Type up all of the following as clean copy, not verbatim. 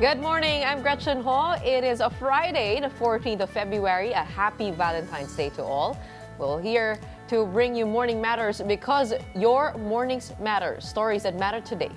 Good morning, I'm Gretchen Ho. It is a Friday, the 14th of February. A happy Valentine's Day to all. We're here to bring you Morning Matters because your mornings matter. Stories that matter today.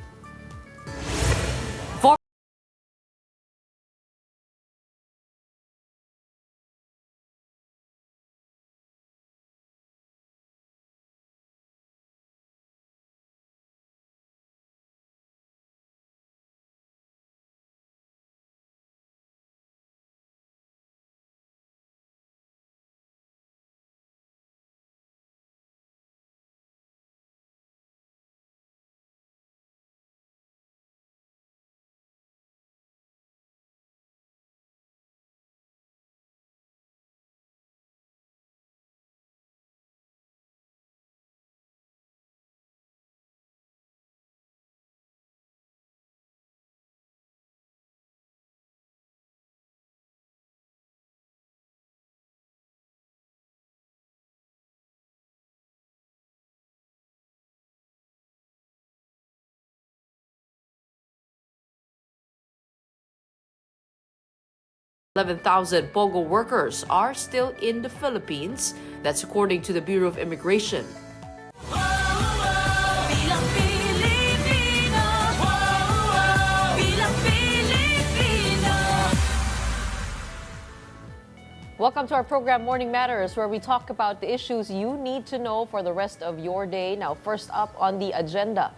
"11,000 POGO workers are still in the Philippines. That's according to the Bureau of Immigration. Welcome to our program Morning Matters, where we talk about the issues you need to know for the rest of your day. Now, first up on the agenda,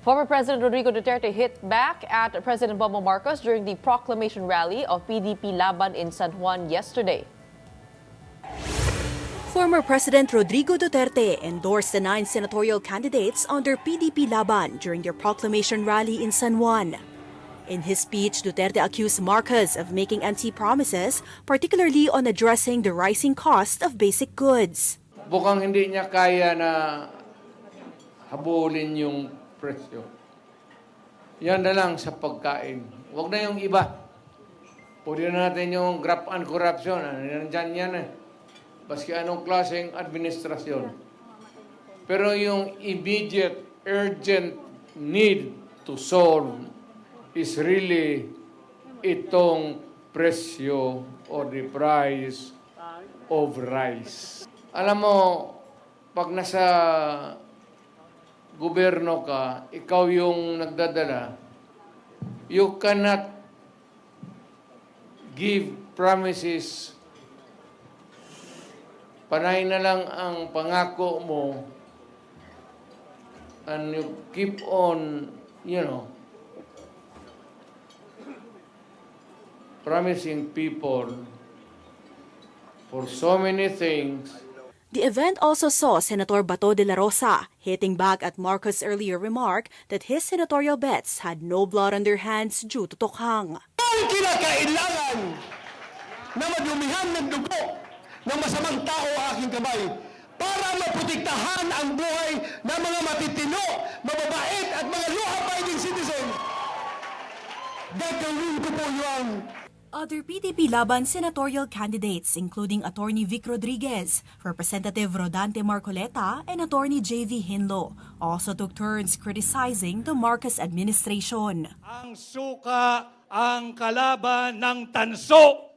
former President Rodrigo Duterte hit back at President Bongbong Marcos during the proclamation rally of PDP Laban in San Juan yesterday. Former President Rodrigo Duterte endorsed the 9 senatorial candidates under PDP Laban during their proclamation rally in San Juan. In his speech, Duterte accused Marcos of making empty promises, particularly on addressing the rising cost of basic goods. Bukang hindi niya kaya na habulin yung presyo. Yan na lang sa pagkain. Huwag na yung iba. Pwede na natin yung graft and corruption. Nandyan yan eh. Baski anong klaseng administrasyon. Pero yung immediate, urgent need to solve is really itong presyo or the price of rice. Alam mo, pag nasa gobyerno ka, ikaw yung nagdadala, you cannot give promises. Panay na lang ang pangako mo and you keep on, promising people for so many things. The event also saw Senator Bato de la Rosa hitting back at Marcos' earlier remark that his senatorial bets had no blood on their hands due to tokhang. Ang kinakailangan na madumihan ng dugo ng masamang tao aking kamay para maprotektahan ang buhay ng mga matitino, mababait at mga law-abiding citizen. Gagawin ko po yan. Other PDP Laban senatorial candidates, including Attorney Vic Rodriguez, Representative Rodante Marcoleta, and Attorney J.V. Hinlo, also took turns criticizing the Marcos administration. Ang suka ang kalaban ng tanso.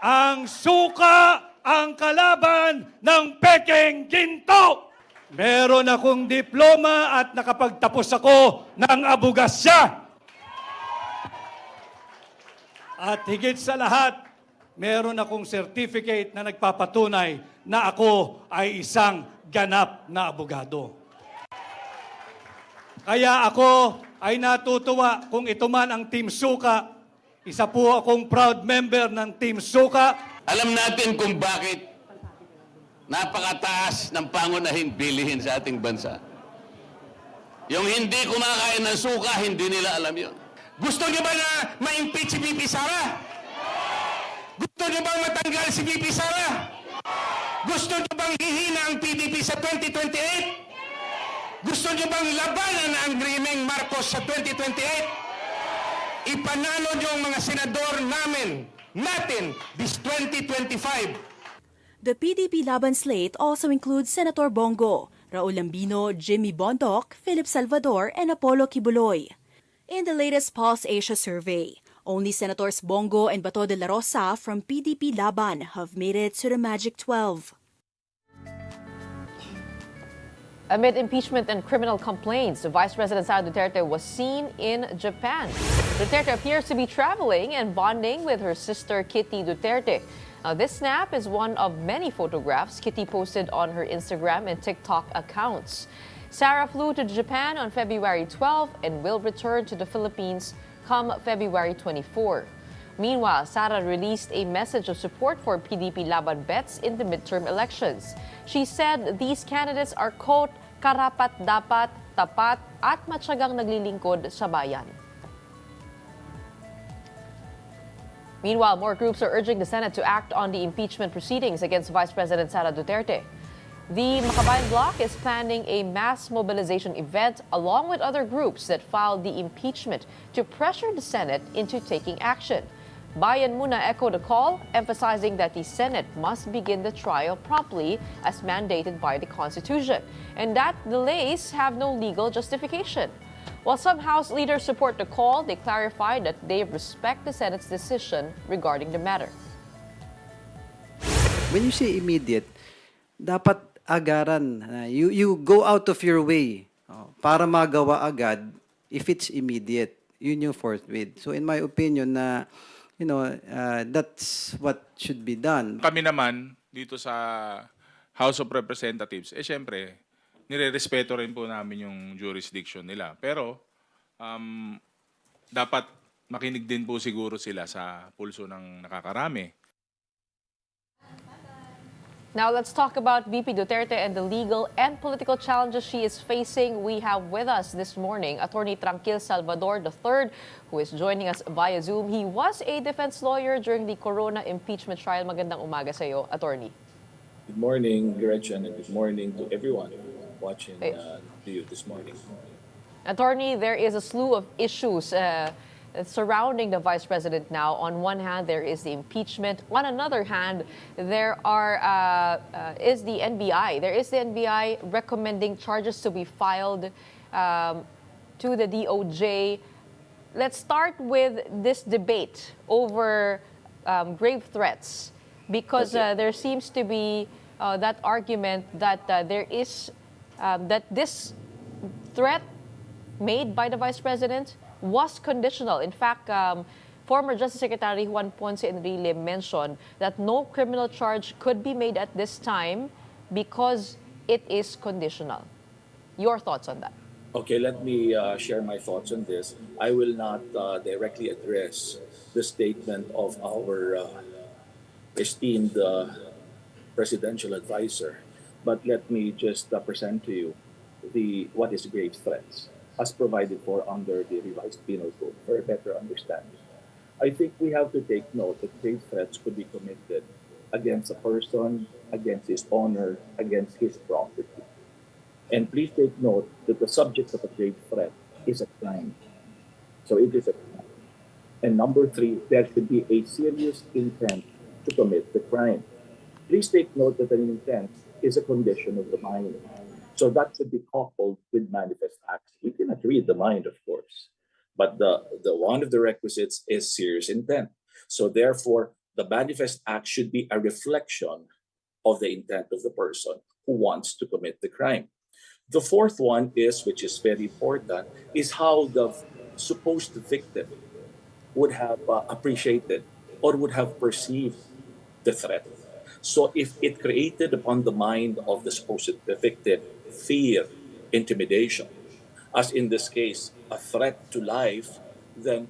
Ang suka ang kalaban ng pekeng ginto. Meron akong diploma at nakapagtapos ako ng abogasya. At higit sa lahat, meron akong certificate na nagpapatunay na ako ay isang ganap na abogado. Kaya ako ay natutuwa kung ito man ang Team Suka. Isa po akong proud member ng Team Suka. Alam natin kung bakit napakataas ng pangunahing bilihin sa ating bansa. Yung hindi kumakain ng suka, hindi nila alam yun. Gusto niyo ba na ma-impeach si VP Sara? Gusto niyo bang matanggal si VP Sara? Gusto niyo bang hihina ang PDP sa 2028? Gusto niyo bang labanan ang Dreaming Marcos sa 2028? Ipanalo niyo ang mga senador natin this 2025. The PDP Laban slate also includes Senator Bongo, Raul Lambino, Jimmy Bondoc, Philip Salvador, and Apollo Kibuloy. In the latest Pulse Asia survey, only Senators Bongo and Bato de la Rosa from PDP Laban have made it to the Magic 12. Amid impeachment and criminal complaints, Vice President Sara Duterte was seen in Japan. Duterte appears to be traveling and bonding with her sister Kitty Duterte. Now, this snap is one of many photographs Kitty posted on her Instagram and TikTok accounts. Sara flew to Japan on February 12 and will return to the Philippines come February 24. Meanwhile, Sara released a message of support for PDP Laban bets in the midterm elections. She said these candidates are, quote, karapat-dapat, tapat, at matyagang naglilingkod sa bayan. Meanwhile, more groups are urging the Senate to act on the impeachment proceedings against Vice President Sara Duterte. The Makabayan Bloc is planning a mass mobilization event along with other groups that filed the impeachment to pressure the Senate into taking action. Bayan Muna echoed the call, emphasizing that the Senate must begin the trial promptly as mandated by the Constitution, and that delays have no legal justification. While some House leaders support the call, they clarified that they respect the Senate's decision regarding the matter. When you say immediate, dapat agaran. You go out of your way para magawa agad if it's immediate. Yun yung forthwith. So in my opinion na that's what should be done. Kami naman dito sa House of Representatives, syempre, nire-respeto rin po namin yung jurisdiction nila. Pero dapat makinig din po siguro sila sa pulso ng nakakarami. Now let's talk about VP Duterte and the legal and political challenges she is facing. We have with us this morning Attorney Tranquil Salvador III, who is joining us via Zoom. He was a defense lawyer during the Corona impeachment trial. Magandang umaga sa iyo, Attorney. Good morning, Gretchen, and good morning to everyone watching you this morning. Attorney, there is a slew of issues surrounding the Vice President now. On one hand, there is the impeachment. On another hand, there is the NBI. There is the NBI recommending charges to be filed to the DOJ. Let's start with this debate over grave threats, because there seems to be that argument that there is that this threat made by the Vice President was conditional. In fact, former Justice Secretary Juan Ponce Enrile mentioned that no criminal charge could be made at this time because it is conditional. Your thoughts on that? Okay, let me share my thoughts on this. I will not directly address the statement of our esteemed presidential advisor, but let me just present to you what is grave threats, as provided for under the revised penal code for a better understanding. I think we have to take note that grave threats could be committed against a person, against his honor, against his property. And please take note that the subject of a grave threat is a crime. So it is a crime. And number 3, there should be a serious intent to commit the crime. Please take note that an intent is a condition of the mind. So that should be coupled with manifest acts. We cannot read the mind, of course, but the one of the requisites is serious intent. So therefore, the manifest act should be a reflection of the intent of the person who wants to commit the crime. The fourth one is, which is very important, is how the supposed victim would have appreciated or would have perceived the threat. So if it created upon the mind of the supposed victim fear, intimidation, as in this case, a threat to life, then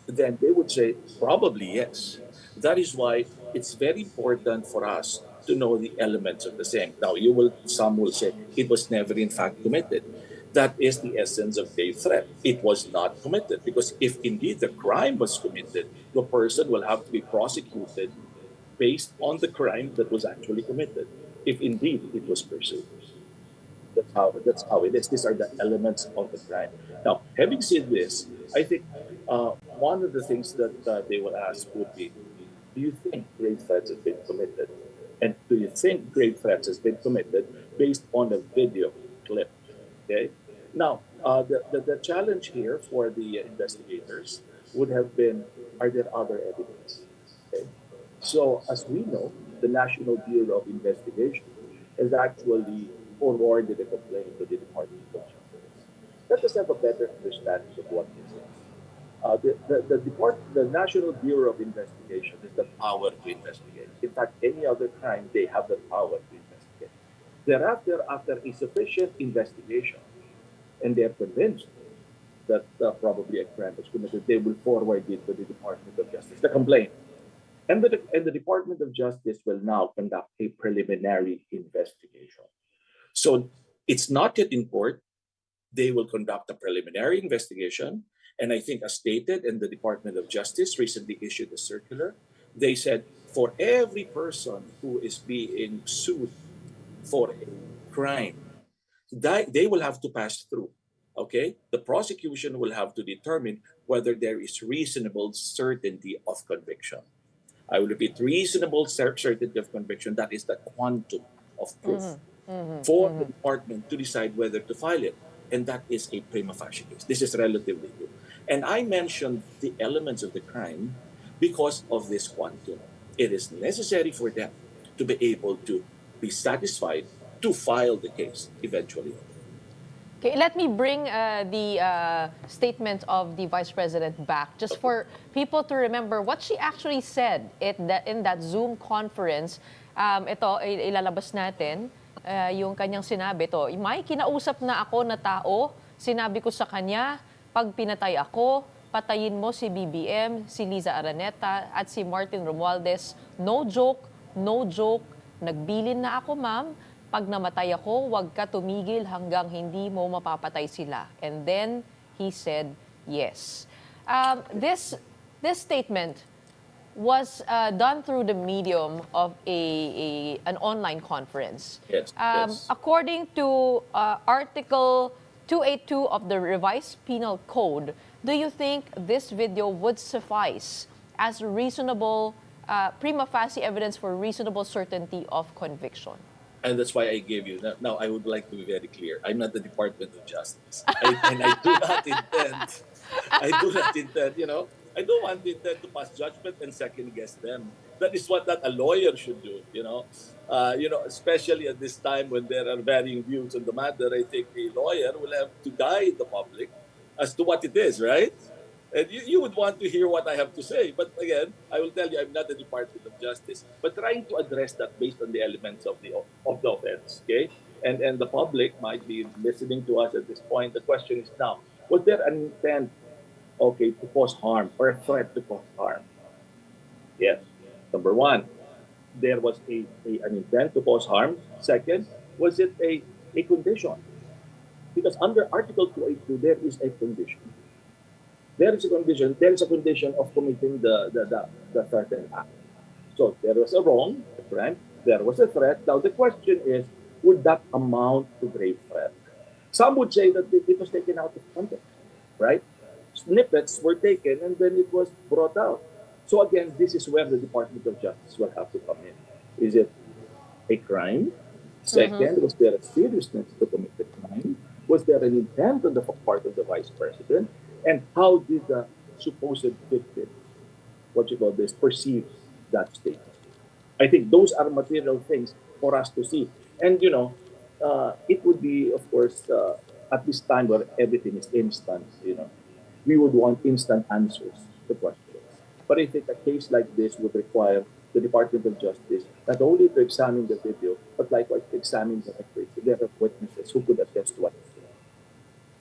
they would say, probably yes. That is why it's very important for us to know the elements of the same. Now, some will say it was never in fact committed. That is the essence of grave threat. It was not committed, because if indeed the crime was committed, the person will have to be prosecuted based on the crime that was actually committed, if indeed it was pursued. That's how it is. These are the elements of the crime. Now, having said this, I think one of the things that they will ask would be, do you think grave threats have been committed? And do you think grave threats has been committed based on a video clip. Okay. Now, the challenge here for the investigators would have been, are there other evidence? Okay. So, as we know, the National Bureau of Investigation has actually forwarded a complaint to the Department of Justice. Let us have a better understanding of what this is. The National Bureau of Investigation has the power to investigate. In fact, any other crime, they have the power to investigate. Thereafter, after a sufficient investigation, and they're convinced that probably a crime was committed, they will forward it to the Department of Justice, the complaint. And the Department of Justice will now conduct a preliminary investigation. So it's not yet in court. They will conduct a preliminary investigation. And I think, as stated, and the Department of Justice recently issued a circular, they said for every person who is being sued for a crime, they will have to pass through. Okay? The prosecution will have to determine whether there is reasonable certainty of conviction. I will repeat, reasonable certainty of conviction, that is the quantum of proof for the department to decide whether to file it. And that is a prima facie case. This is relatively new. And I mentioned the elements of the crime because of this quantum. It is necessary for them to be able to be satisfied to file the case eventually. Okay, let me bring the statement of the Vice President back, just for people to remember what she actually said in that Zoom conference. Ito, ilalabas natin yung kanyang sinabi. Ito, may kinausap na ako na tao, sinabi ko sa kanya, pag pinatay ako, patayin mo si BBM, si Liza Araneta, at si Martin Romualdez. No joke, no joke. Nagbilin na ako, ma'am. Pag namatay ako, wag ka tumigil hanggang hindi mo mapapatay sila. And then he said yes. This statement was done through the medium of an online conference. Yes, yes. According to Article 282 of the Revised Penal Code, do you think this video would suffice as reasonable, prima facie evidence for reasonable certainty of conviction? And that's why I gave you. Now, I would like to be very clear. I'm not the Department of Justice. And I do not intend, I don't want intend to pass judgment and second guess them. That is what a lawyer should do, especially at this time when there are varying views on the matter. I think a lawyer will have to guide the public as to what it is, right? And you would want to hear what I have to say. But again, I will tell you, I'm not the Department of Justice, but trying to address that based on the elements of the offense, okay? And the public might be listening to us at this point. The question is now, was there an intent, to cause harm or a threat to cause harm? Yes. Number one, there was an intent to cause harm. Second, was it a condition? Because under Article 282, there is a condition. There is a condition of committing the threatened act. So there was a wrong, a crime, there was a threat. Now the question is, would that amount to grave threat? Some would say that it was taken out of context, right? Snippets were taken and then it was brought out. So again, this is where the Department of Justice will have to come in. Is it a crime? Second, was there a seriousness to commit the crime? Was there an intent on the part of the Vice President? And how did the supposed victim, perceive that statement? I think those are material things for us to see. And, it would be, of course, at this time where everything is instant, we would want instant answers to questions. But I think a case like this would require the Department of Justice not only to examine the video, but likewise to examine the records. There are witnesses who could attest to what is there.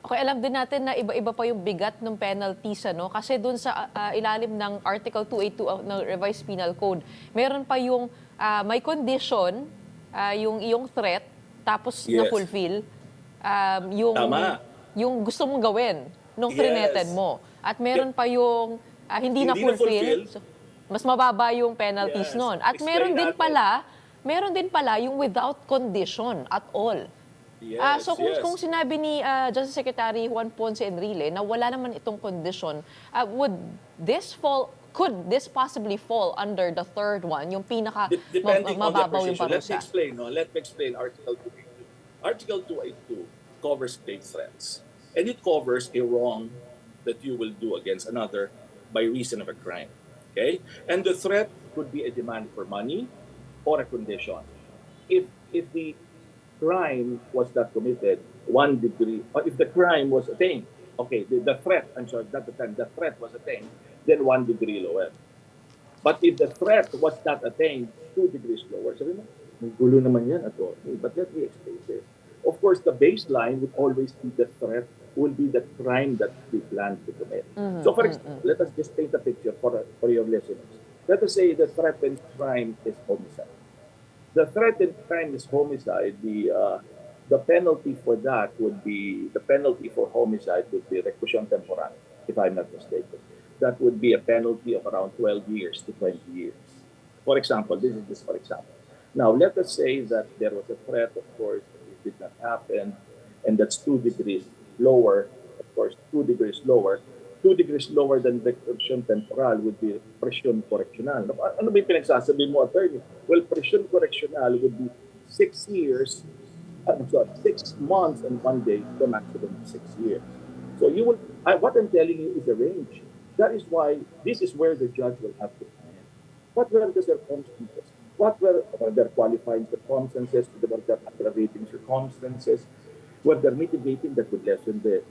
Okay, alam din natin na iba-iba pa yung bigat ng penalties, Kasi dun sa ilalim ng Article 282 ng Revised Penal Code, meron pa yung may condition, yung iyong threat, tapos na-fulfill, yung gusto mong gawin nung threatened mo. At meron pa yung hindi na-fulfill, so, mas mababa yung penalties nun. At meron din pala yung without condition at all. So kung sinabi ni Justice Secretary Juan Ponce Enrile na wala naman itong condition, could this possibly fall under the third one, yung pinaka mababaw yung parusa? Let me explain Article 282. Article 282 covers grave threats, and it covers a wrong that you will do against another by reason of a crime. Okay? And the threat could be a demand for money or a condition. If the crime was not committed, 1 degree, or if the crime was attained, okay, the threat, I'm sorry, not the crime, the threat was attained, then 1 degree lower. But if the threat was not attained, 2 degrees lower. Sabi mo, may gulo naman yan, attorney. But let me explain this. Of course, the baseline would always be the threat, will be the crime that we plan to commit. So, for example, let us just paint a picture for your listeners. Let us say the threatened crime is homicide. The threatened crime is homicide. The penalty for that would be, the penalty for homicide would be reclusion temporal, if I'm not mistaken. That would be a penalty of around 12 years to 20 years. For example, this is just for example. Now, let us say that there was a threat, of course, it did not happen, and that's 2 degrees lower, of course, 2 degrees lower. 2 degrees lower than reclusion temporal would be presyon correctional. Ano ba yung pinagsasabi mo, attorney? Well, presyon correctional would be 6 years, I'm sorry, 6 months and 1 day to a maximum of 6 years. So you will, what I'm telling you is a range. That is why this is where the judge will have to come in. What were the circumstances? What were their qualifying circumstances? Were there aggravating circumstances? Were there mitigating that would lessen the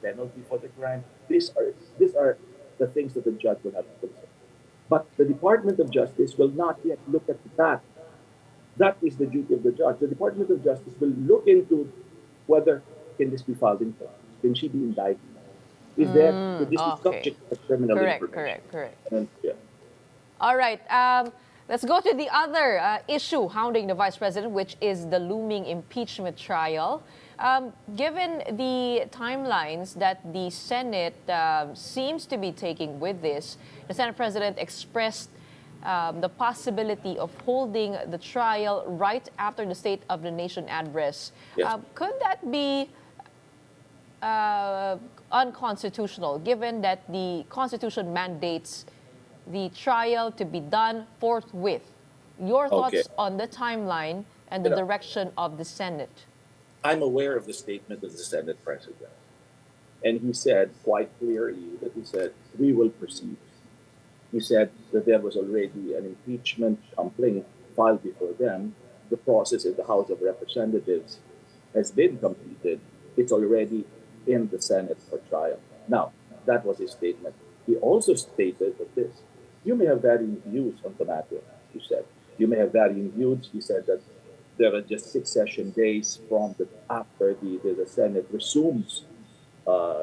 penalty for the crime? These are the things that the judge will have to consider. But the Department of Justice will not yet look at that. That is the duty of the judge. The Department of Justice will look into whether can this be filed in court? Can she be indicted? Is there, this is Okay. subject to criminal Correct, information. correct. And, yeah. All right. Let's go to the other issue hounding the Vice President, which is the looming impeachment trial. Given the timelines that the Senate seems to be taking with this, the Senate President expressed the possibility of holding the trial right after the State of the Nation address. Yes. Could that be unconstitutional, given that the Constitution mandates the trial to be done forthwith? Your thoughts Okay. on the timeline and the Yeah. direction of the Senate? I'm aware of the statement of the Senate President. And he said quite clearly that he said, we will proceed. He said that there was already an impeachment complaint filed before them. The process in the House of Representatives has been completed. It's already in the Senate for trial. Now, that was his statement. He also stated that this, you may have varying views on the matter, he said. You may have varying views. He said that there are just 6 session days from after the Senate resumes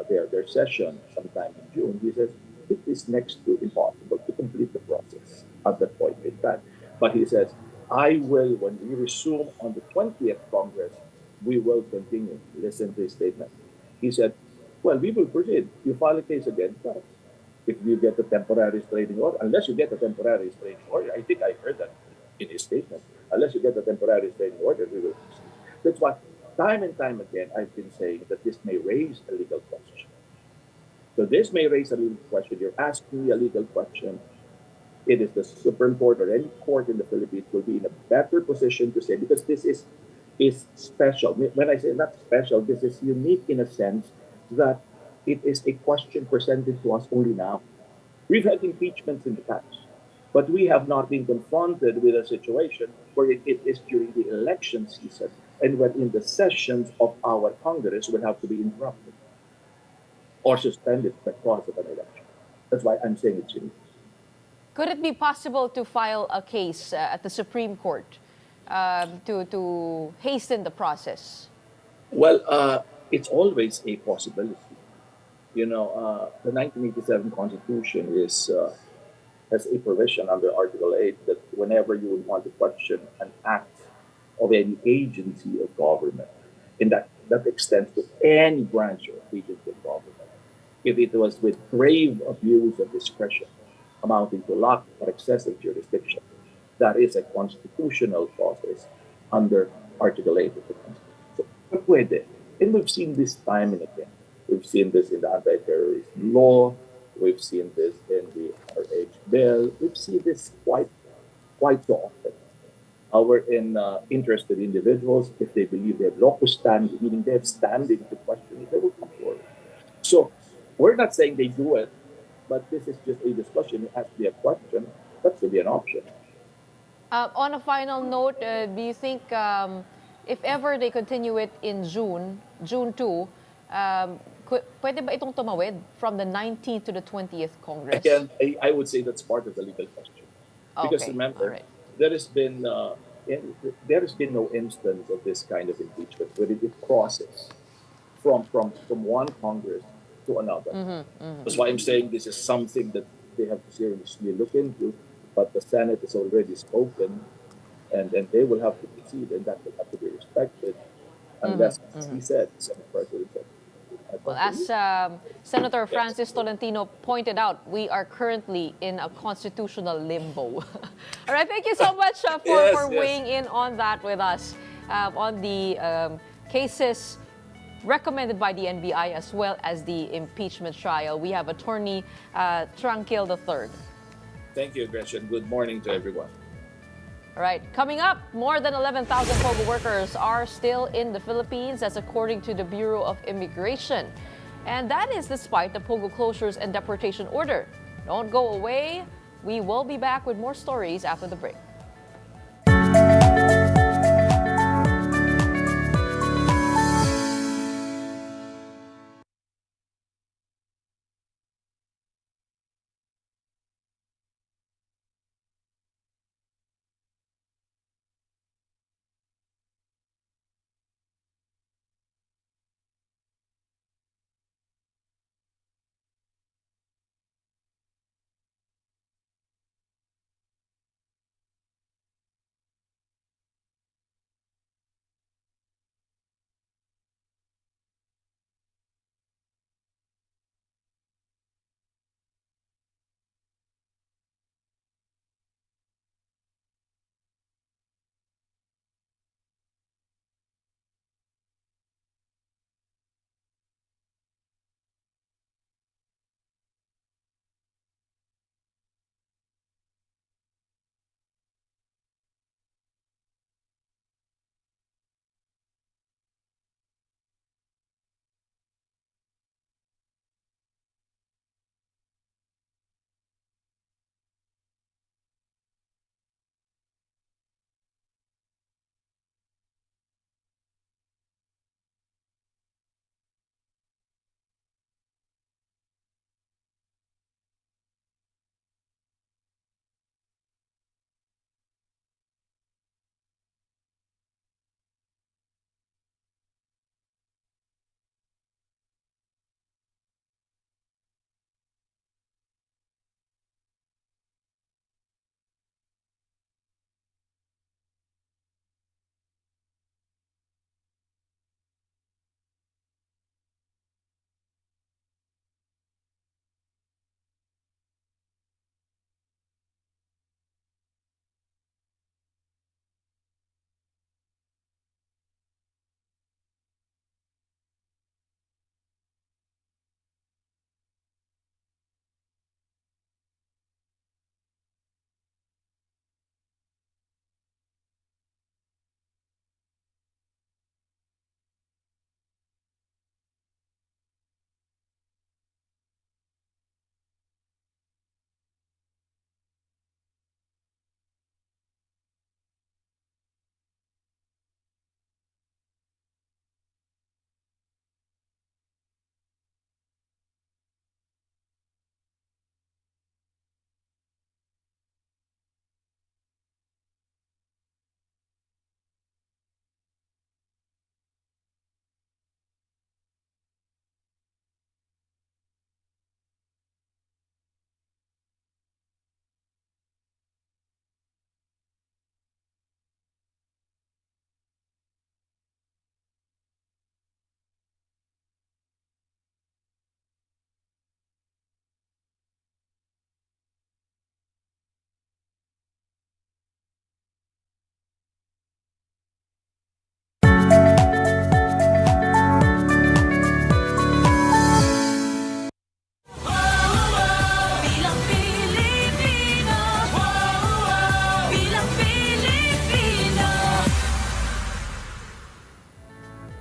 their session sometime in June. He says it is next to impossible to complete the process at that point in time. But he says, I will, when we resume on the 20th Congress, we will continue. Listen to his statement. He said, well, we will proceed. You file a case against us. If you get a temporary restraining order, unless you get a temporary restraining order, I think I heard that in his statement. Unless you get a temporary restraining order, we will proceed. That's why, time and time again, I've been saying that this may raise a legal question. So this may raise a legal question. You're asking me a legal question. It is the Supreme Court or any court in the Philippines will be in a better position to say, because this is special. When I say not special, this is unique in a sense that it is a question presented to us only now. We've had impeachments in the past, but we have not been confronted with a situation where it is during the election season and when in the sessions of our Congress will have to be interrupted or suspended because of an election. That's why I'm saying it's unique. Could it be possible to file a case at the Supreme Court to hasten the process? Well, it's always a possibility. You know, the 1987 Constitution has a provision under Article 8 that whenever you would want to question an act of any agency of government, and that extends to any branch of agency of government, if it was with grave abuse of discretion, amounting to lack or excessive jurisdiction, that is a constitutional process under Article 8 of the Constitution. So, pwede. And we've seen this time and again. We've seen this in the anti-terrorism law. We've seen this in the RH bill. We've seen this quite so often. interested individuals, if they believe they have locus standi, meaning they have standing to question it, they will come forward. So we're not saying they do it, but this is just a discussion. You ask me a question, that could be an option. On a final note, do you think if ever they continue it in June 2, pwede ba itong tumawid from the 19th to the 20th Congress? Again, I would say that's part of the legal question. Because Okay, all remember, right. there has been there has been no instance of this kind of impeachment where it crosses from one Congress to another. That's why I'm saying this is something that they have to seriously look into. But the Senate has already spoken, and they will have to proceed, and that will have to be respected, unless, as he said, the Senate President said, "I Well, talk to as you." Senator Yes. Francis Tolentino pointed out, we are currently in a constitutional limbo. All right, thank you so much Yes, for yes. weighing in on that with us on the cases recommended by the NBI as well as the impeachment trial. We have Attorney Tranquil III. Thank you, Gretchen. Good morning to everyone. All right, coming up, more than 11,000 POGO workers are still in the Philippines, as according to the Bureau of Immigration. And that is despite the POGO closures and deportation order. Don't go away. We will be back with more stories after the break.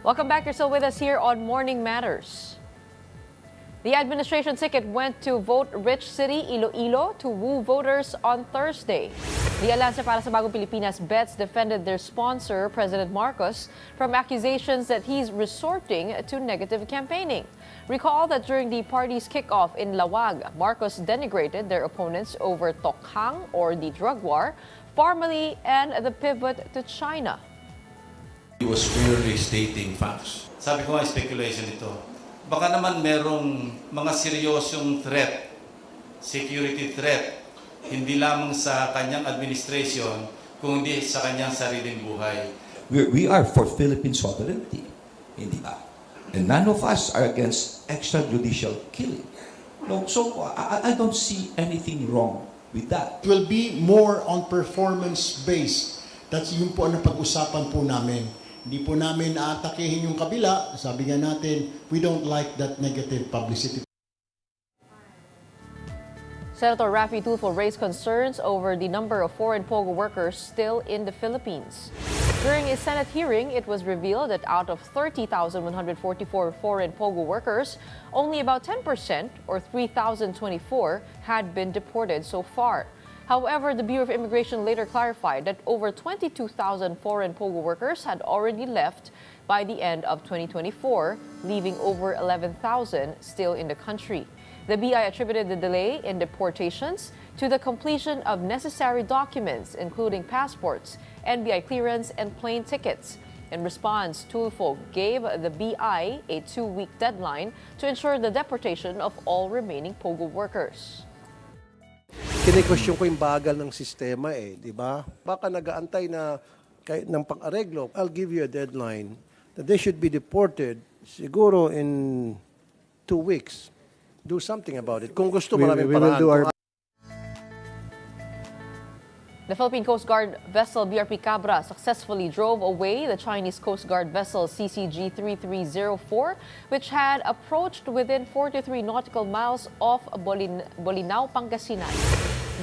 Welcome back. You're still with us here on Morning Matters. The administration ticket went to vote-rich city Iloilo to woo voters on Thursday. The Alyansa para sa Bagong Pilipinas bets defended their sponsor, President Marcos, from accusations that he's resorting to negative campaigning. Recall that during the party's kickoff in Lawag, Marcos denigrated their opponents over Tokhang or the drug war, formally, and the pivot to China. He was merely stating facts. Sabi ko nga, speculation ito. Baka naman merong mga seryosyong threat, security threat, hindi lamang sa kanyang administration, kundi sa kanyang sariling buhay. We are for Philippine sovereignty, hindi ba? And none of us are against extrajudicial killing. No, so I don't see anything wrong with that. It will be more on performance-based. That's yun po ang napag-usapan po namin. Hindi po namin aatakehin yung kabila. Sabi nga natin, we don't like that negative publicity. Senator Raffy Tulfo raised concerns over the number of foreign POGO workers still in the Philippines. During a Senate hearing, it was revealed that out of 30,144 foreign POGO workers, only about 10% or 3,024 had been deported so far. However, the Bureau of Immigration later clarified that over 22,000 foreign POGO workers had already left by the end of 2024, leaving over 11,000 still in the country. The BI attributed the delay in deportations to the completion of necessary documents, including passports, NBI clearance, and plane tickets. In response, Tulfo gave the BI a 2-week deadline to ensure the deportation of all remaining POGO workers. Kine-question ko yung bagal ng sistema di ba? Baka nag-aantay na kahit ng pang-areglo, I'll give you a deadline that they should be deported siguro in 2 weeks. Do something about it. Kung gusto, maraming paraan. The Philippine Coast Guard vessel BRP Cabra successfully drove away the Chinese Coast Guard vessel CCG 3304, which had approached within 43 nautical miles off Bolinao, Pangasinan.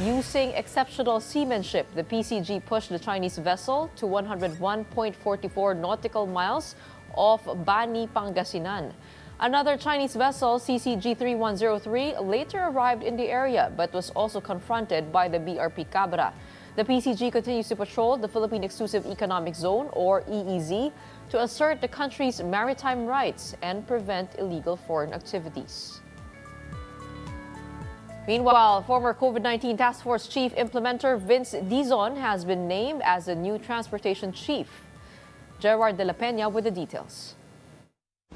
Using exceptional seamanship, the PCG pushed the Chinese vessel to 101.44 nautical miles off Bani, Pangasinan. Another Chinese vessel, CCG 3103, later arrived in the area but was also confronted by the BRP Cabra. The PCG continues to patrol the Philippine Exclusive Economic Zone, or EEZ, to assert the country's maritime rights and prevent illegal foreign activities. Meanwhile, former COVID-19 Task Force Chief Implementer Vince Dizon has been named as the new Transportation Chief. Gerard de la Peña with the details.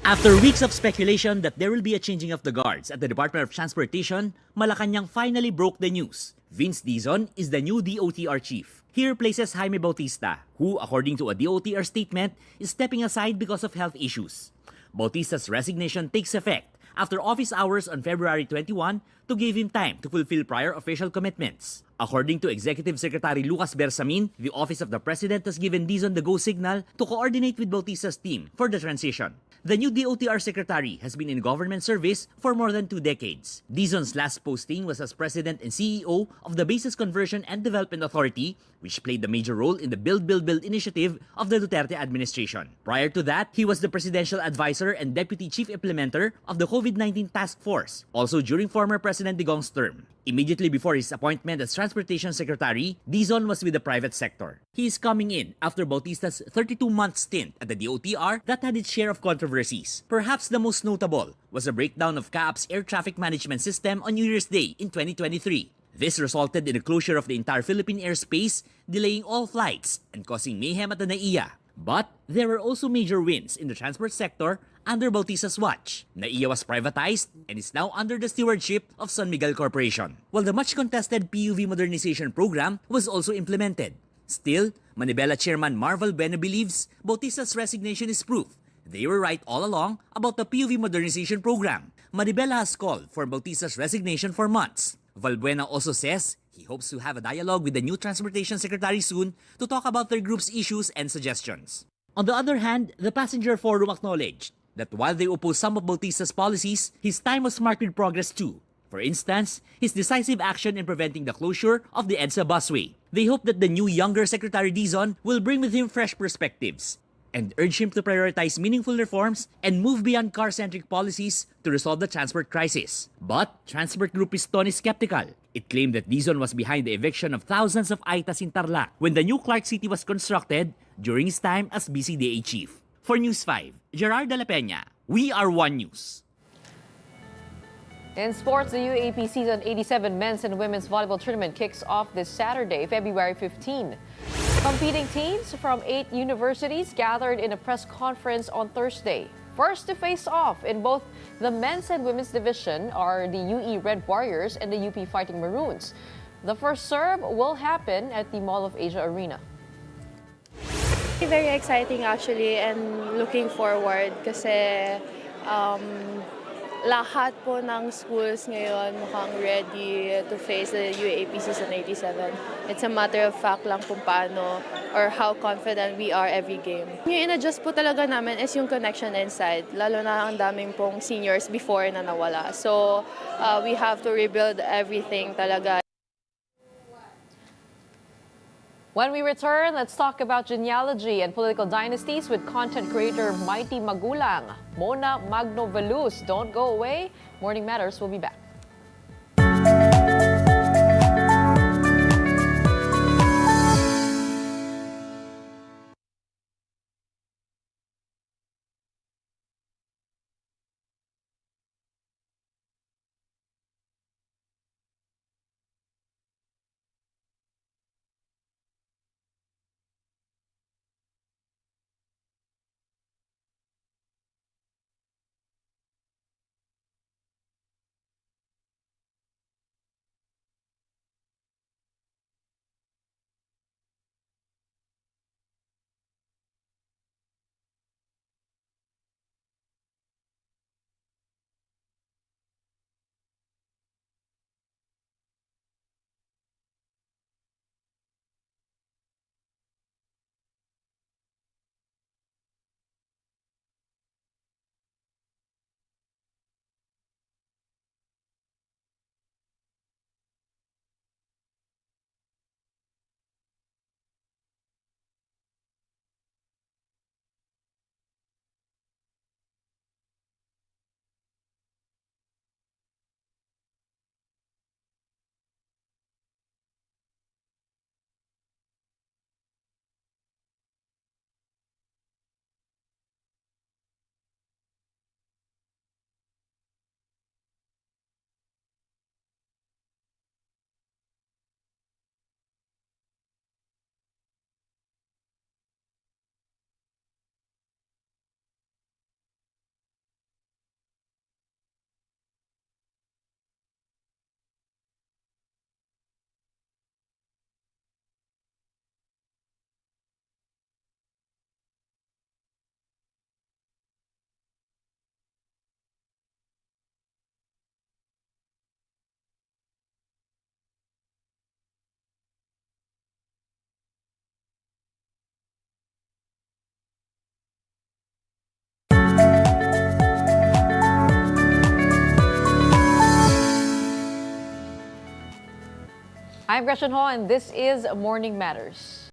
After weeks of speculation that there will be a changing of the guards at the Department of Transportation, Malacanang finally broke the news. Vince Dizon is the new DOTR chief. He replaces Jaime Bautista, who, according to a DOTR statement, is stepping aside because of health issues. Bautista's resignation takes effect after office hours on February 21 to give him time to fulfill prior official commitments. According to Executive Secretary Lucas Bersamin, the Office of the President has given Dizon the go signal to coordinate with Bautista's team for the transition. The new DOTR secretary has been in government service for more than 2 decades. Dizon's last posting was as president and CEO of the Bases Conversion and Development Authority, which played a major role in the Build initiative of the Duterte administration. Prior to that, he was the presidential advisor and deputy chief implementer of the COVID-19 task force, also during former President Digong's term. Immediately before his appointment as Transportation Secretary, Dizon was with the private sector. He is coming in after Bautista's 32-month stint at the DOTR that had its share of controversies. Perhaps the most notable was a breakdown of CAAP's air traffic management system on New Year's Day in 2023. This resulted in the closure of the entire Philippine airspace, delaying all flights and causing mayhem at the NAIA. But there were also major wins in the transport sector under Bautista's watch. NAIA was privatized and is now under the stewardship of San Miguel Corporation, while the much-contested PUV modernization program was also implemented. Still, Manibela Chairman Marvel Bueno believes Bautista's resignation is proof they were right all along about the PUV modernization program. Manibela has called for Bautista's resignation for months. Valbuena also says he hopes to have a dialogue with the new Transportation Secretary soon to talk about their group's issues and suggestions. On the other hand, the Passenger Forum acknowledged that while they oppose some of Bautista's policies, his time was marked with progress too. For instance, his decisive action in preventing the closure of the EDSA busway. They hope that the new younger Secretary Dizon will bring with him fresh perspectives. and urged him to prioritize meaningful reforms and move beyond car-centric policies to resolve the transport crisis. But Transport Group is Tony skeptical. It claimed that Dizon was behind the eviction of thousands of Aitas in Tarlac when the new Clark City was constructed during his time as BCDA chief. For News 5, Gerard de la Peña, We Are One News. In sports, the UAAP Season 87 men's and women's volleyball tournament kicks off this Saturday, February 15. Competing teams from 8 universities gathered in a press conference on Thursday. First to face off in both the men's and women's division are the UE Red Warriors and the UP Fighting Maroons. The first serve will happen at the Mall of Asia Arena. Very exciting actually, and looking forward kasi lahat po ng schools ngayon mukhang ready to face the UAAP Season 87. It's a matter of fact lang kung paano or how confident we are every game. Yung in-adjust po talaga namin is yung connection inside, lalo na ang daming pong seniors before na nawala. So we have to rebuild everything talaga. When we return, let's talk about genealogy and political dynasties with content creator Mighty Magulang, Mona Magnovelus. Don't go away. Morning Matters will be back. I'm Gretchen Ho, and this is Morning Matters.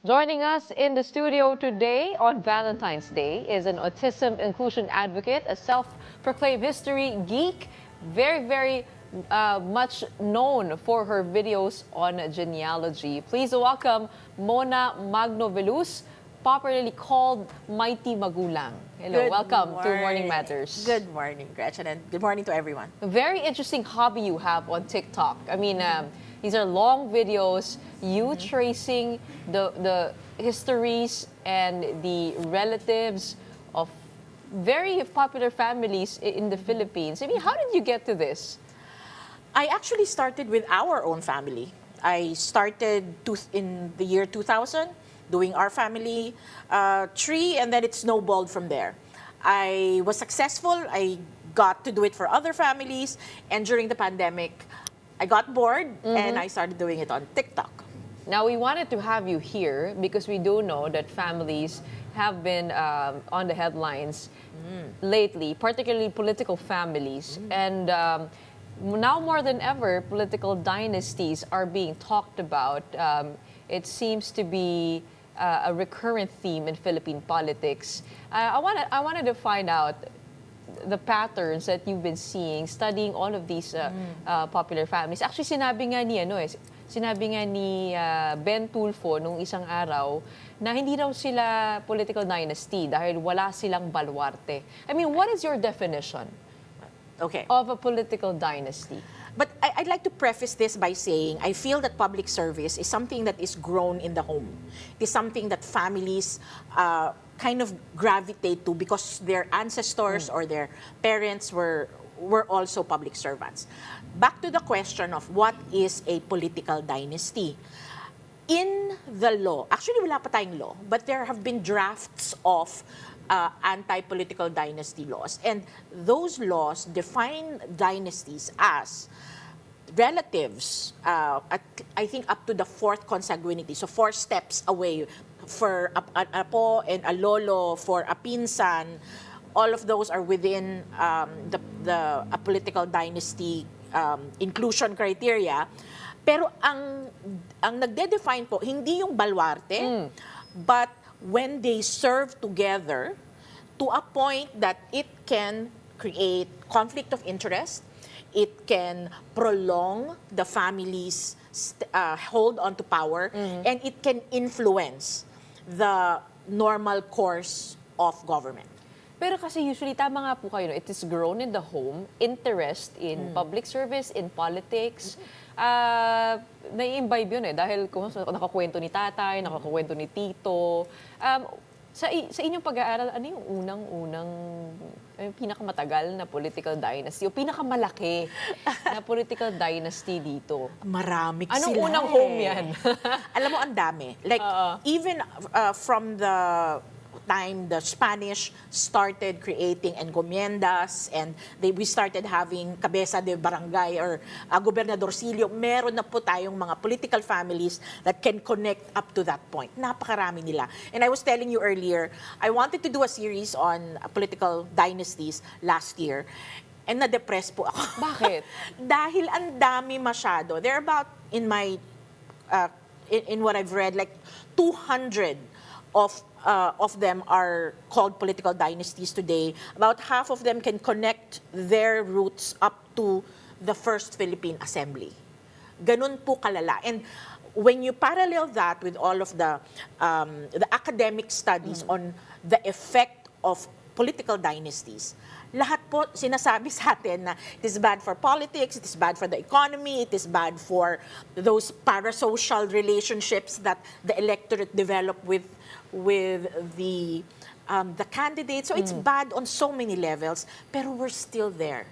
Joining us in the studio today on Valentine's Day is an autism inclusion advocate, a self-proclaimed history geek, very much known for her videos on genealogy. Please welcome Mona Magnovelus, popularly called Mighty Magulang. Hello, welcome to Morning Matters. Good morning, Gretchen, and good morning to everyone. A very interesting hobby you have on TikTok. I mean, these are long videos, you tracing the histories and the relatives of very popular families in the Philippines. I mean, how did you get to this? I actually started with our own family. I started in the year 2000, doing our family tree, and then it snowballed from there. I was successful. I got to do it for other families, and during the pandemic, I got bored and I started doing it on TikTok. Now, we wanted to have you here because we do know that families have been on the headlines lately, particularly political families. And now more than ever, political dynasties are being talked about. It seems to be a recurrent theme in Philippine politics. I wanted to find out the patterns that you've been seeing studying all of these popular families. Actually, sinabi nga ni Ben Tulfo nung isang araw na hindi daw sila political dynasty dahil wala silang baluarte. I mean, what is your definition of a political dynasty? But I'd like to preface this by saying I feel that public service is something that is grown in the home. It is something that families kind of gravitate to because their ancestors or their parents were also public servants. Back to the question of what is a political dynasty. In the law, actually wala pa tayong law, but there have been drafts of anti-political dynasty laws. And those laws define dynasties as relatives, I think up to the fourth consanguinity, so 4 steps away for an apo and a lolo, for a pinsan. All of those are within a political dynasty inclusion criteria. Pero ang nagde-define po, hindi yung baluarte, but when they serve together to a point that it can create conflict of interest, it can prolong the family's hold on to power, and it can influence the normal course of government. Pero kasi usually, tama nga po kayo, it is grown in the home, interest in public service, in politics. Nai-imbibe yun dahil kung nakakwento ni tatay, nakakwento ni tito. Sa inyong pag-aaral, ano yung unang-unang pinakamatagal na political dynasty o pinakamalaki na political dynasty dito? Marami sila. Anong unang home yan? Alam mo, ang dami. Like, even from the time the Spanish started creating encomiendas and we started having cabeza de barangay or gobernadorcillo, meron na po tayong mga political families that can connect up to that point. Napakarami nila. And I was telling you earlier, I wanted to do a series on political dynasties last year. And na-depress po ako. Bakit? Dahil ang dami masyado. They're about, in my, in what I've read, like 200 of them are called political dynasties today. About half of them can connect their roots up to the first Philippine Assembly. Ganun po kalala. And when you parallel that with all of the academic studies on the effect of political dynasties, lahat po sinasabi sa atin na it is bad for politics, it is bad for the economy, it is bad for those parasocial relationships that the electorate develop with the candidates. So it's bad on so many levels, pero we're still there.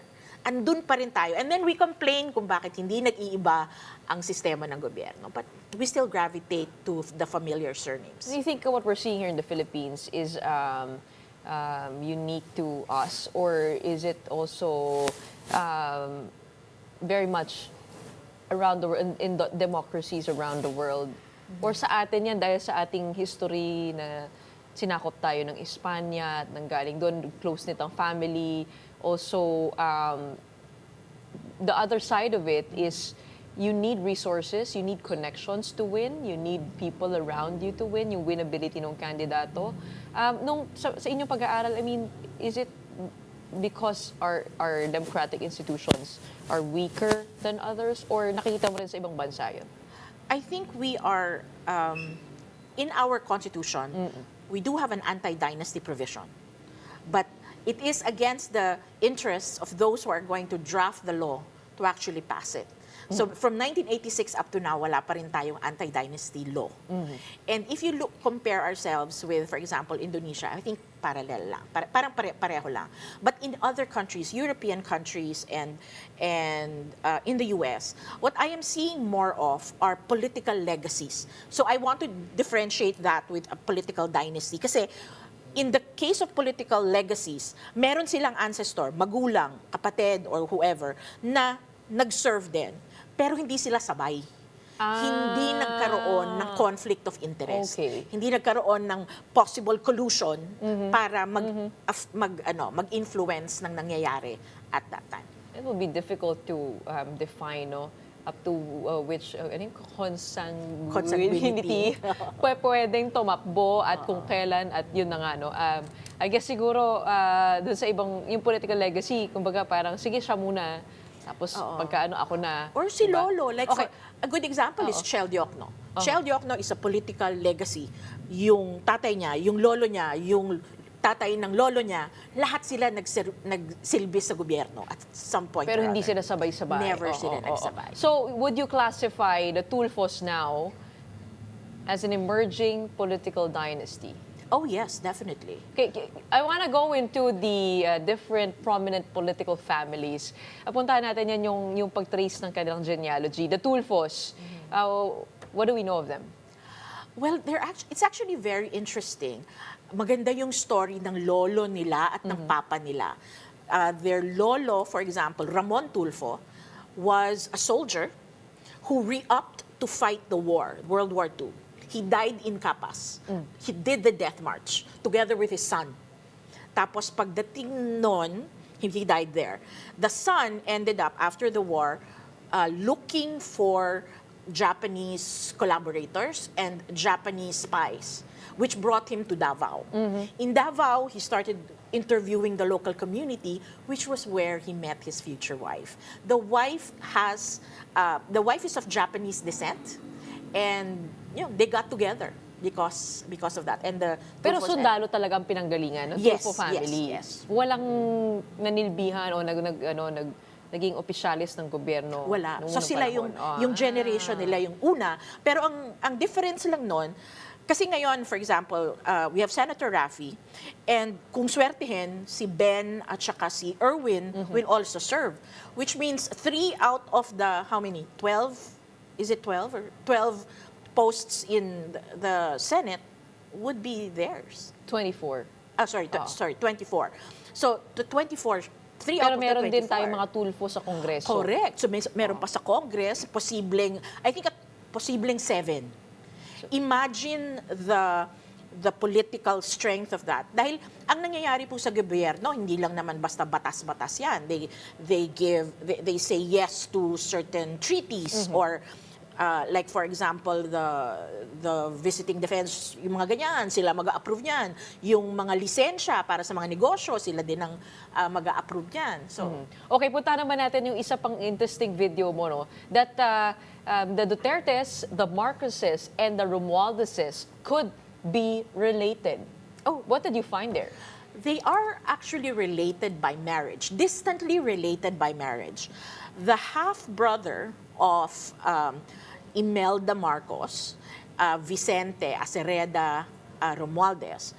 Andun pa rin tayo. And then we complain kung bakit hindi nag-iiba ang sistema ng gobyerno. But we still gravitate to the familiar surnames. Do you think what we're seeing here in the Philippines is unique to us, or is it also very much around the world, in the democracies around the world? Or sa atin yan dahil sa ating history na sinakop tayo ng Espanya at nanggaling doon, close nitong family. Also, the other side of it is you need resources, you need connections to win, you need people around you to win, yung winnability ng kandidato. Sa inyong pag-aaral, I mean, is it because our democratic institutions are weaker than others, or nakikita mo rin sa ibang bansa yun? I think we are, in our constitution, we do have an anti-dynasty provision. But it is against the interests of those who are going to draft the law to actually pass it. So from 1986 up to now, wala pa rin tayong anti-dynasty law. And if you compare ourselves with, for example, Indonesia, I think parallel lang, parang pareho lang. But in other countries, European countries and in the US, what I am seeing more of are political legacies. So I want to differentiate that with a political dynasty. Kasi in the case of political legacies, meron silang ancestor, magulang, kapatid, or whoever, na nag-serve din, pero hindi sila sabay. Hindi nagkaroon ng conflict of interest. Okay. Hindi nagkaroon ng possible collusion para mag-influence ng nangyayari at that time. It will be difficult to define, no? Up to which consanguinity pwedeng tumakbo at kung kailan at yun na nga, no? I guess siguro dun sa ibang, yung political legacy, kumbaga parang sige siya muna, tapos pagka ako na. Or si diba? Lolo, like Okay. a good example is Chel Diokno. Chel Diokno is a political legacy. Yung tatay niya, yung lolo niya, yung tatay ng lolo niya, lahat sila nagsilbi sa gobyerno at some point Pero or hindi other. sila sabay-sabay. Never sila nagsabay. So, would you classify the Tulfos now as an emerging political dynasty? Oh yes, definitely. Okay, I want to go into the different prominent political families. Puntahan natin yan yung pag-trace ng kanilang genealogy. The Tulfos, what do we know of them? Well, it's actually very interesting. Maganda yung story ng lolo nila at ng papa nila. Their lolo, for example, Ramon Tulfo, was a soldier who re-upped to fight the war, World War II. He died in Capas. He did the death march together with his son. Tapos pagdating nun, he died there. The son ended up, after the war, looking for Japanese collaborators and Japanese spies, which brought him to Davao. In Davao, he started interviewing the local community, which was where he met his future wife. The wife is of Japanese descent, and they got together because of that. And Pero sundalo talaga ang pinanggalingan ng Tulfo family. Yes. Walang nanilbihan o naging opisyalis ng gobyerno. Wala. Nung So unang sila panahon. yung generation nila yung una. Pero ang difference lang nun, kasi ngayon, for example, we have Senator Raffy, and kung swertihin, si Ben at saka si Erwin will also serve. Which means 3 out of the, how many? 12? Is it 12? Or 12 posts in the Senate would be theirs. 24. Sorry, 24. So, the 24, 3 Pero out of the 24. meron din tayong mga Tulfo sa Kongreso. Correct. So, meron pa sa Congress, posibleng 7. Imagine the political strength of that. Dahil ang nangyayari po sa gobyerno, hindi lang naman basta batas-batas yan. They say yes to certain treaties or like for example, the visiting defense, yung mga ganyan, sila mag-a-approve niyan. Yung mga lisensya para sa mga negosyo, sila din ang mag-a-approve niyan. So, Okay, punta naman natin yung isa pang interesting video mo, no? That the Dutertes, the Marcoses, and the Romualdeses could be related. Oh. What did you find there? They are actually related by marriage, distantly related by marriage. The half-brother of Imelda Marcos, Vicente Acereda Romualdez,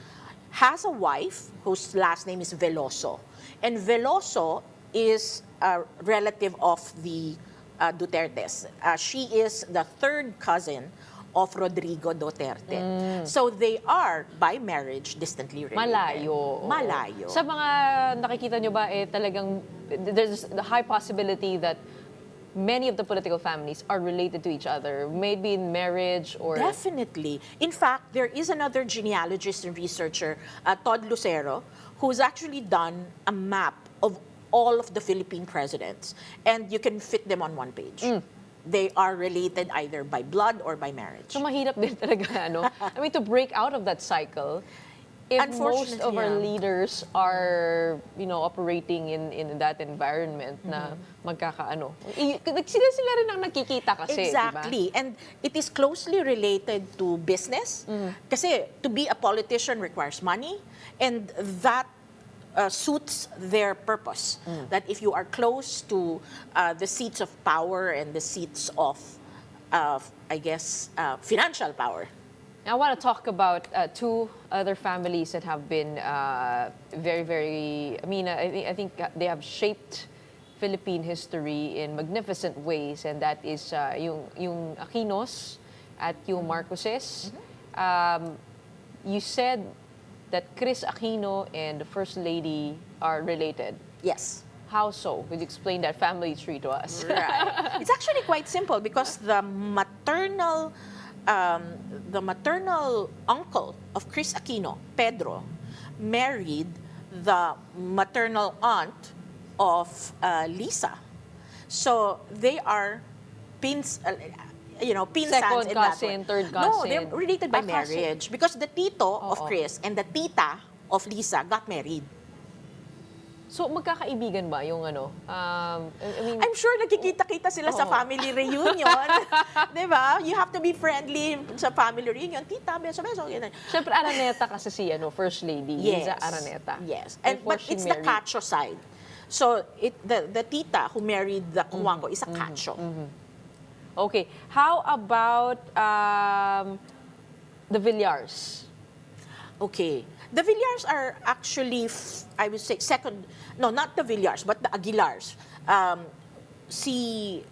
has a wife whose last name is Veloso. And Veloso is a relative of the Dutertes. She is the third cousin of Rodrigo Duterte. So they are, by marriage, distantly related. Malayo. Malayo. Sa mga nakikita nyo ba, talagang there's the high possibility that many of the political families are related to each other, maybe in marriage or... Definitely. In fact, there is another genealogist and researcher, Todd Lucero, who's actually done a map of all of the Philippine presidents, and you can fit them on one page. They are related either by blood or by marriage. So mahirap din talaga, ano? I mean, to break out of that cycle, if most of our leaders are, operating in that environment na magkakaano. Sila rin ang nakikita kasi, Exactly. Diba? And it is closely related to business. Kasi to be a politician requires money, and that suits their purpose. That if you are close to the seats of power and the seats of, financial power. I want to talk about 2 other families that have been very, very, I think they have shaped Philippine history in magnificent ways, and that is yung Aquinos at yung Marcoses. You said that Chris Aquino and the First Lady are related. Yes. How so? Would you explain that family tree to us? Right. It's actually quite simple because the maternal uncle of Chris Aquino, Pedro, married the maternal aunt of Lisa. So they are pinsans Second in that cousin, way. third No, cousin. they're related by Cousin. marriage because the tito of Oo. Chris and the tita of Lisa got married. So, magkakaibigan ba yung ano? I mean, I'm sure nagkikita-kita sila sa Oo. family reunion. Di ba? You have to be friendly sa family reunion. Tita, beso-beso. Ganyan. syempre, Araneta kasi si First Lady, Liza Araneta. Yes. Before But she it's married. the Cacho side. So, the tita who married the Kumuangko is a Cacho. Okay. How about the Villars? Okay. The Villars are actually, I would say, second, no, not the Villars, but the Aguilars. Si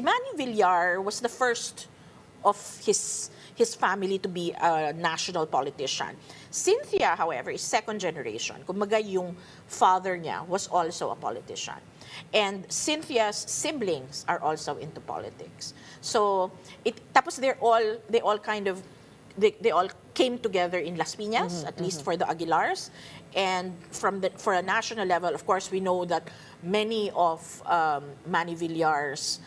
Manny Villar was the first of his family to be a national politician. Cynthia, however, is second generation. Kumbaga yung father niya was also a politician. And Cynthia's siblings are also into politics. So, tapos they all kind of they all came together in Las Piñas, at least for the Aguilars. And for a national level, of course, we know that many of Manny Villar's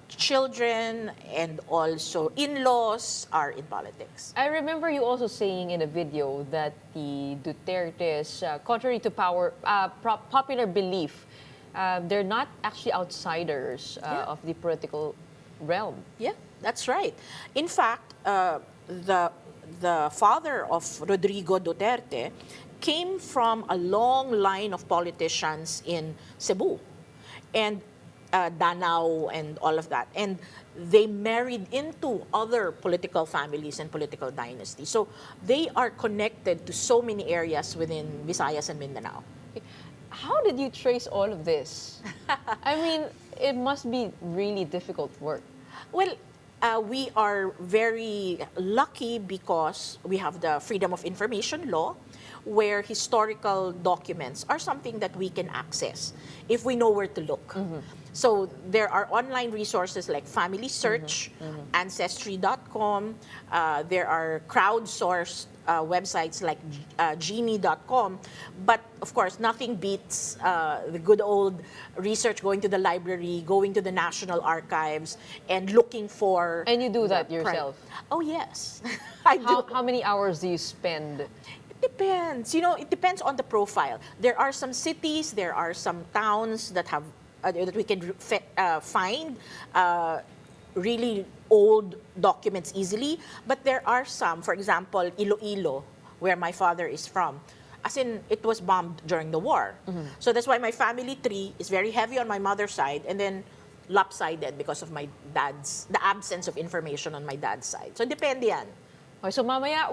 children and also in-laws are in politics. I remember you also saying in a video that the Dutertes, contrary to popular belief, they're not actually outsiders of the political realm. Yeah, that's right. In fact, the father of Rodrigo Duterte came from a long line of politicians in Cebu and Danao and all of that. And they married into other political families and political dynasties. So they are connected to so many areas within Visayas and Mindanao. How did you trace all of this? I mean, it must be really difficult work. Well, we are very lucky because we have the Freedom of Information law, where historical documents are something that we can access if we know where to look. So there are online resources like Family Search, Ancestry.com. There are crowdsourced websites like Genie.com. But of course, nothing beats the good old research, going to the library, going to the National Archives, and looking for... And you do that yourself? Oh, yes. I do. How many hours do you spend? It depends. It depends on the profile. There are some cities, there are some towns that have that we can find really old documents easily. But there are some, for example, Iloilo, where my father is from. As in, it was bombed during the war. So that's why my family tree is very heavy on my mother's side and then lopsided because of the absence of information on my dad's side. So depende yan. Okay, so mamaya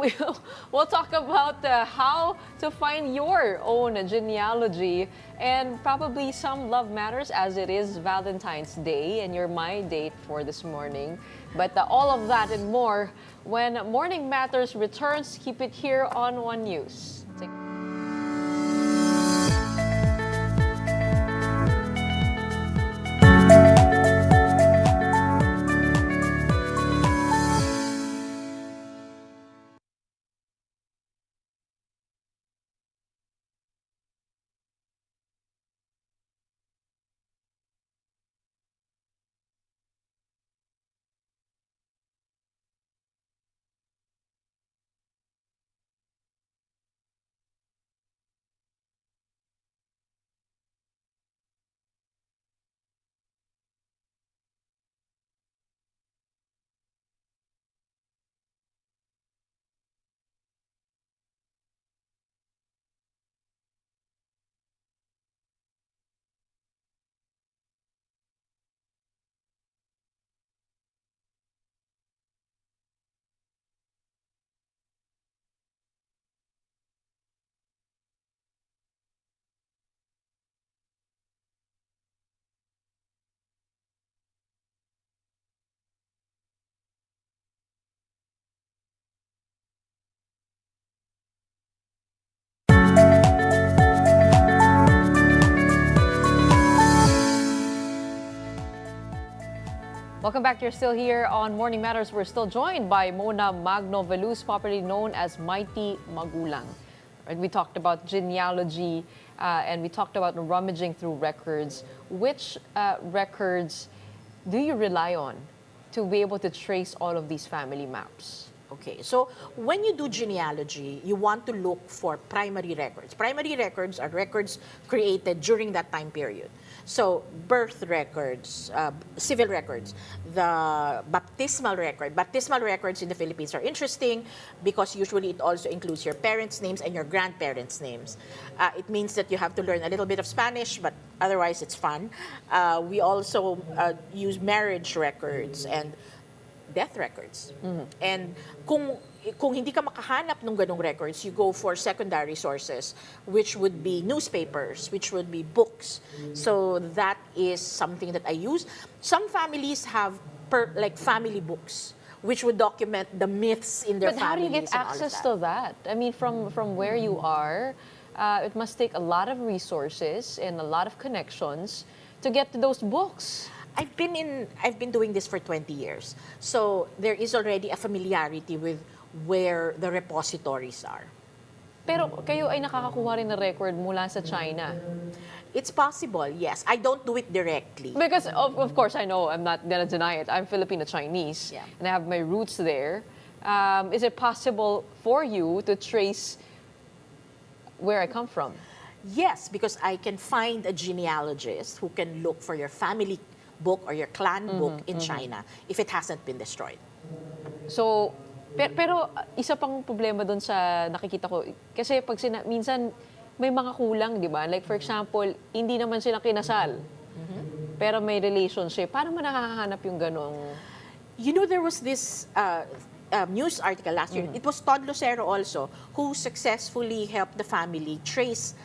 we'll talk about how to find your own genealogy and probably some love matters as it is Valentine's Day and you're my date for this morning. But all of that and more when Morning Matters returns. Keep it here on One News. Welcome back. You're still here on Morning Matters. We're still joined by Mona Magno Veluz, popularly known as Mighty Magulang. Right, we talked about genealogy and we talked about rummaging through records. Which records do you rely on to be able to trace all of these family maps? Okay, so when you do genealogy, you want to look for primary records. Primary records are records created during that time period. So birth records, civil records, the baptismal record. Baptismal records in the Philippines are interesting because usually it also includes your parents' names and your grandparents' names. It means that you have to learn a little bit of Spanish, but otherwise it's fun. We also use marriage records and death records. And kung hindi ka makahanap ng ganong records, you go for secondary sources, which would be newspapers, which would be books. So that is something that I use. Some families have like family books, which would document the myths in their But how do families. you get access to that? I mean, from where you are, it must take a lot of resources and a lot of connections to get to those books. I've been doing this for 20 years. So there is already a familiarity with where the repositories are. Pero kayo ay nakakakuha rin ng record mula sa China. It's possible, yes. I don't do it directly. Because of course I know, I'm not gonna deny it. I'm Filipino-Chinese, Yeah. and I have my roots there. Is it possible for you to trace where I come from? Yes, because I can find a genealogist who can look for your family book or your clan book in China if it hasn't been destroyed. So, pero isa pang problema doon sa nakikita ko, kasi pag minsan may mga kulang, di ba? Like for example, hindi naman sila kinasal, pero may relationship. Paano mo nakakahanap yung ganong? You know, there was this news article last year. It was Todd Lucero also who successfully helped the family trace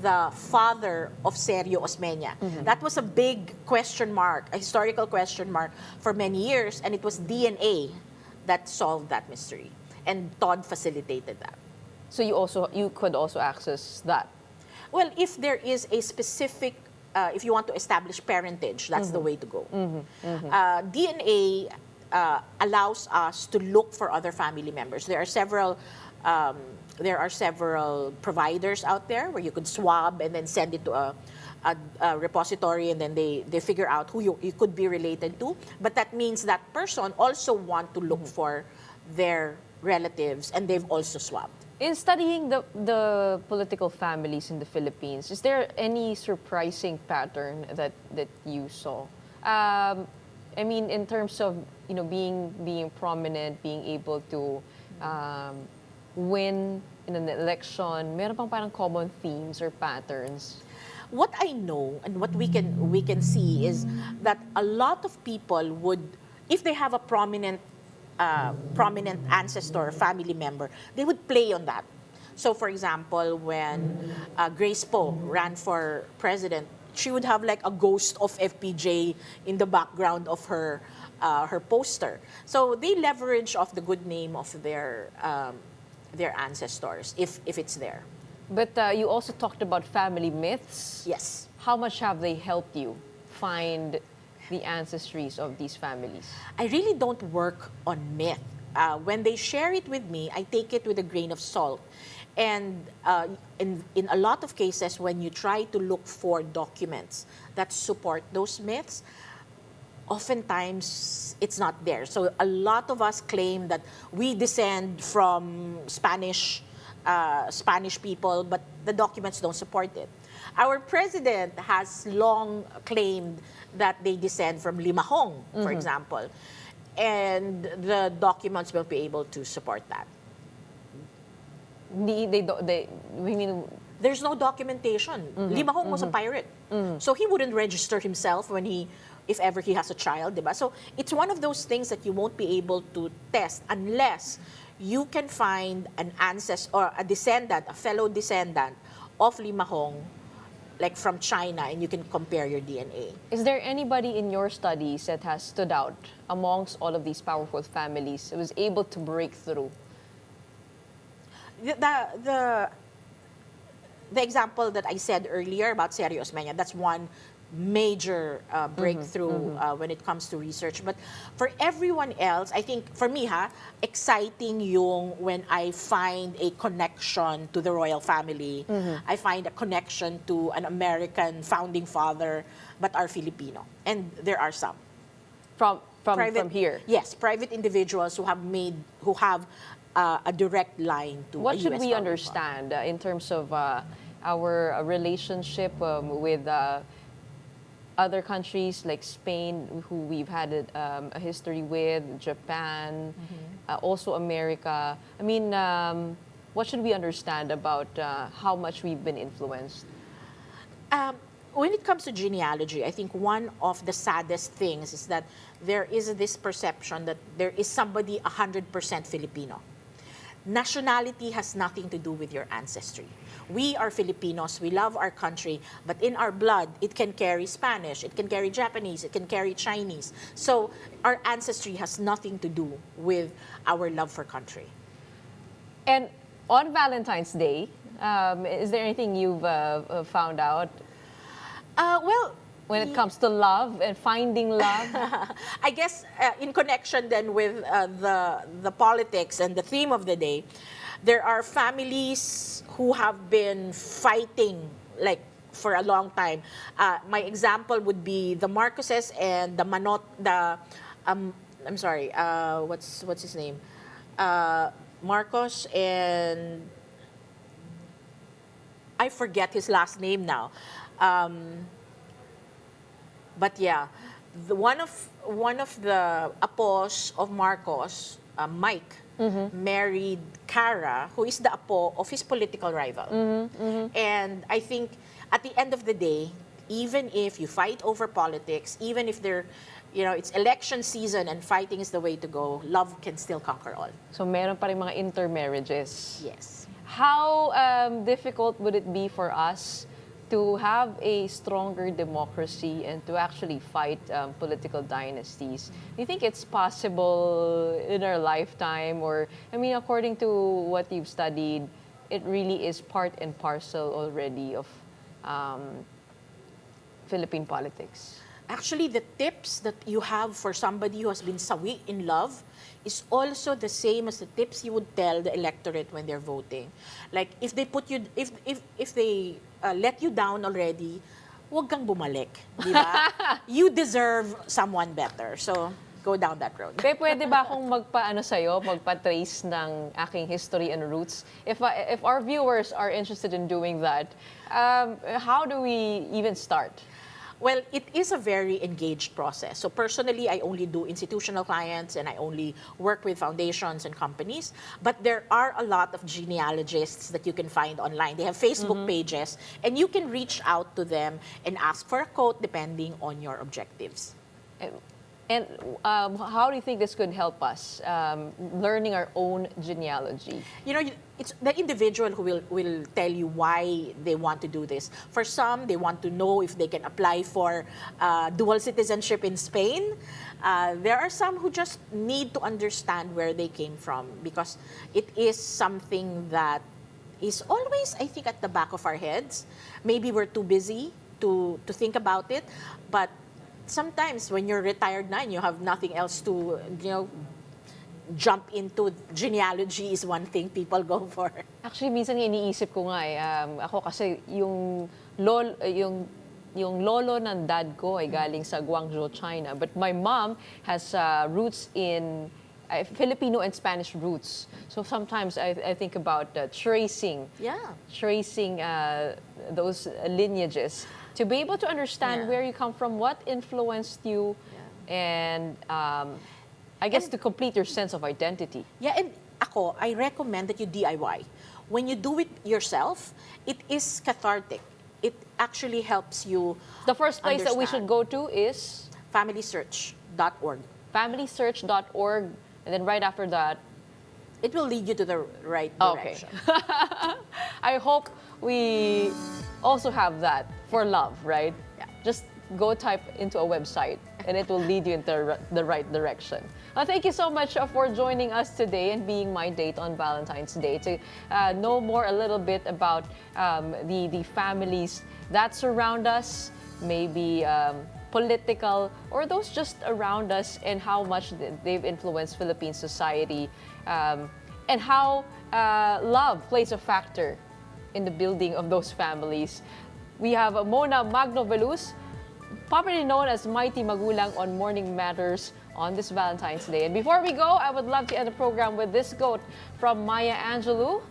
the father of Sergio Osmeña. That was a big question mark, a historical question mark for many years, and it was DNA that solved that mystery. And Todd facilitated that. So you could also access that? Well, if there is a specific, if you want to establish parentage, that's the way to go. DNA allows us to look for other family members. There are several providers out there where you could swab and then send it to a repository, and then they figure out who you could be related to. But that means that person also want to look for their relatives, and they've also swabbed. In studying the political families in the Philippines, is there any surprising pattern that you saw? I mean, in terms of being prominent, being able to win in an election, meron bang parang common themes or patterns? What I know and what we can see is that a lot of people would, if they have a prominent ancestor or family member, they would play on that. So, for example, when Grace Poe ran for president, she would have like a ghost of FPJ in the background of her poster. So they leverage off the good name of their ancestors if it's there. But you also talked about family myths. Yes. How much have they helped you find the ancestries of these families? I really don't work on myth. When they share it with me, I take it with a grain of salt. And in a lot of cases, when you try to look for documents that support those myths, oftentimes it's not there. So a lot of us claim that we descend from Spanish people, but the documents don't support it. Our president has long claimed that they descend from Limahong, for example, and the documents will be able to support that. There's no documentation. Limahong was a pirate, so he wouldn't register himself if ever he has a child, diba? So it's one of those things that you won't be able to test unless you can find an ancestor or a descendant, a fellow descendant of Limahong, like from China, and you can compare your DNA. Is there anybody in your studies that has stood out amongst all of these powerful families who was able to break through? The example that I said earlier about Sergio Osmeña, that's one major breakthrough when it comes to research. But for everyone else, I think, for me, exciting yung when I find a connection to the royal family. I find a connection to an American founding father, but are Filipino. And there are some. From here? Yes, private individuals who have a direct line to What a should US we founding understand in terms of our relationship with other countries like Spain, who we've had a history with, Japan, also America? I mean, what should we understand about how much we've been influenced? When it comes to genealogy, I think one of the saddest things is that there is this perception that there is somebody 100% Filipino. Nationality has nothing to do with your ancestry. We are Filipinos, we love our country, but in our blood, it can carry Spanish, it can carry Japanese, it can carry Chinese. So our ancestry has nothing to do with our love for country. And on Valentine's Day, is there anything you've found out? When it comes to love and finding love? I guess in connection then with the politics and the theme of the day, there are families who have been fighting like for a long time. My example would be the Marcoses and the I'm sorry, what's his name? Marcos and I forget his last name now. But yeah, one of the apos of Marcos, Mike, married Cara, who is the apo of his political rival. And I think at the end of the day, even if you fight over politics, even if it's election season and fighting is the way to go, love can still conquer all. So meron pa rin mga intermarriages. Yes. How difficult would it be for us to have a stronger democracy and to actually fight political dynasties? Do you think it's possible in our lifetime? Or, I mean, according to what you've studied, it really is part and parcel already of Philippine politics? Actually, the tips that you have for somebody who has been sawi in love is also the same as the tips you would tell the electorate when they're voting. Like, if they put you, if they let you down already, huwag kang bumalik, di ba? You deserve someone better. So, go down that road. Pwede ba akong magpa-trace ng aking history and roots? If our viewers are interested in doing that, how do we even start? Well, it is a very engaged process. So personally, I only do institutional clients and I only work with foundations and companies. But there are a lot of genealogists that you can find online. They have Facebook pages and you can reach out to them and ask for a quote depending on your objectives. And how do you think this could help us learning our own genealogy? You know, it's the individual who will tell you why they want to do this. For some, they want to know if they can apply for dual citizenship in Spain. There are some who just need to understand where they came from because it is something that is always, I think, at the back of our heads. Maybe we're too busy to think about it, but sometimes when you're retired na and you have nothing else to, jump into, genealogy is one thing people go for. Actually, minsan iniisip ko nga ako kasi yung lolo ng dad ko ay galing sa Guangzhou, China. But my mom has roots in Filipino and Spanish roots. So sometimes I think about tracing those lineages to be able to understand where you come from, what influenced you, and I guess to complete your sense of identity. Yeah, and I recommend that you DIY. When you do it yourself, it is cathartic. It actually helps you. The first place that we should go to is FamilySearch.org. FamilySearch.org, and then right after that, it will lead you to the right direction. Okay. I hope we also have that for love, right? Yeah. Just go type into a website and it will lead you into the right direction. Thank you so much for joining us today and being my date on Valentine's Day to know more a little bit about the families that surround us, maybe political, or those just around us, and how much they've influenced Philippine society, and how love plays a factor in the building of those families. We have Mona Magnovelus, popularly known as Mighty Magulang, on Morning Matters on this Valentine's Day. And before we go, I would love to end the program with this quote from Maya Angelou.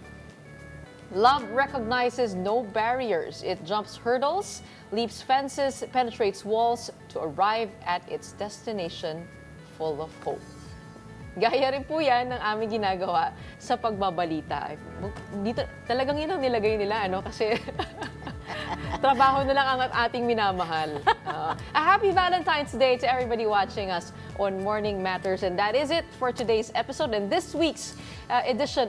Love recognizes no barriers. It jumps hurdles, leaps fences, penetrates walls to arrive at its destination full of hope. Gaya rin po yan ng aming ginagawa sa pagbabalita. Dito, talagang yun ang nilagay nila, kasi trabaho na lang ang ating minamahal. A happy Valentine's Day to everybody watching us on Morning Matters. And that is it for today's episode and this week's edition